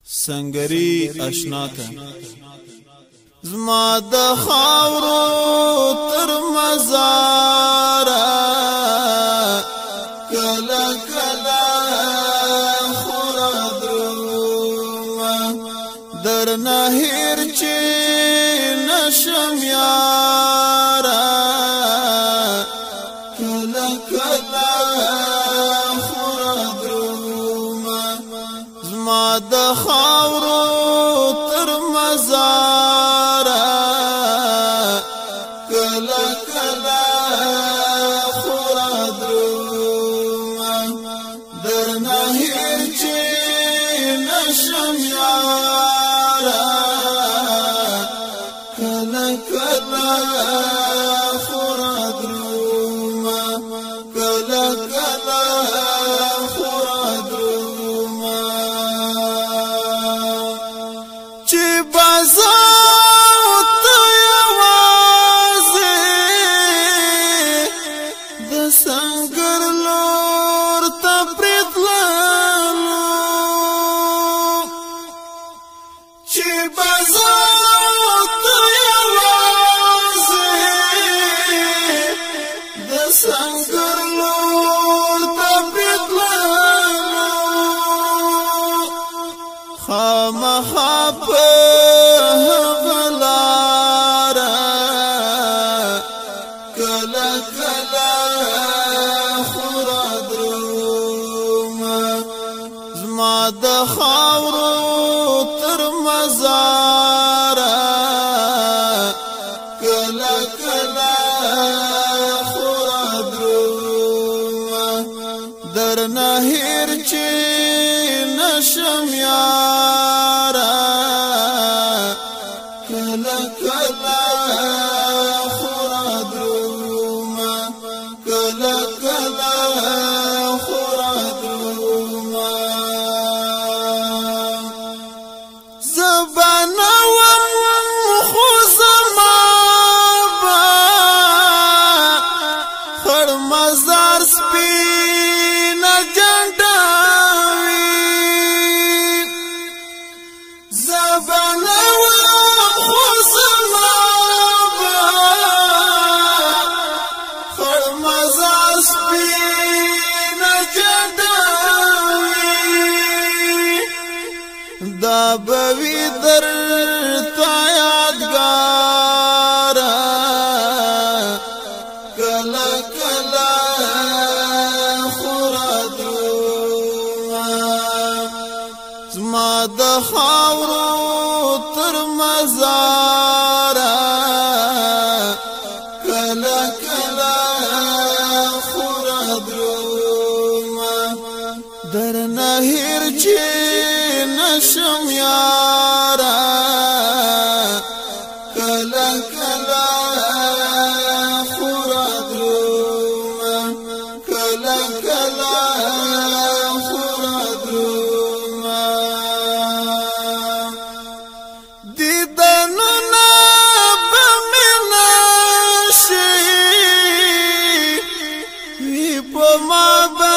سنگری اشنا ته زما د خاورو تر مزار کلا کلا خورا دروم در نهر چی نشم یارا کلا کلا خورا دروم زما د خاورو تر مزار کلا کلا خورا دروم در نهر چی نشم یارا کلا کلا خورا دروم کلا کلا خورا دروم چی بازاو تو یوازی د سنگر لور تا پریتلانو چی بازاو تو یوازی د سنگر لور تا پریتلانو خامخا په غلارا کلا کلا خورا دروم زما د خاورو تر مزار کلا کلا خورا دروم در نهر چی نشم یارا کلا کلا خورا دروم کلا کلا خورا دروم زبانا خو زما با خړ مزار سپین جنډاوي زبانا خو زما با خړ مزار سپین جنډاوي دا بوي در تا یادګار کلا کلا خورا دروم زما د خاورو تر مزار کلا کلا خورا دروم در نهر چی نشم یارا کلا کلا خورا دروم کلا کلا خورا دروم دیدنونا بمناشی وی پا ما با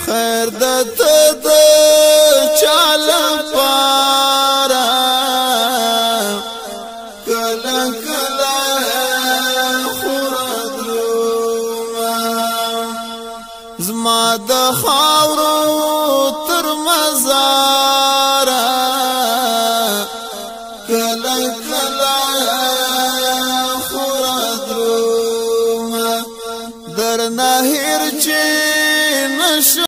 خیر دت د چال پارا کلا کلا خورا دروم زما د خاورو تر مزار کلا کلا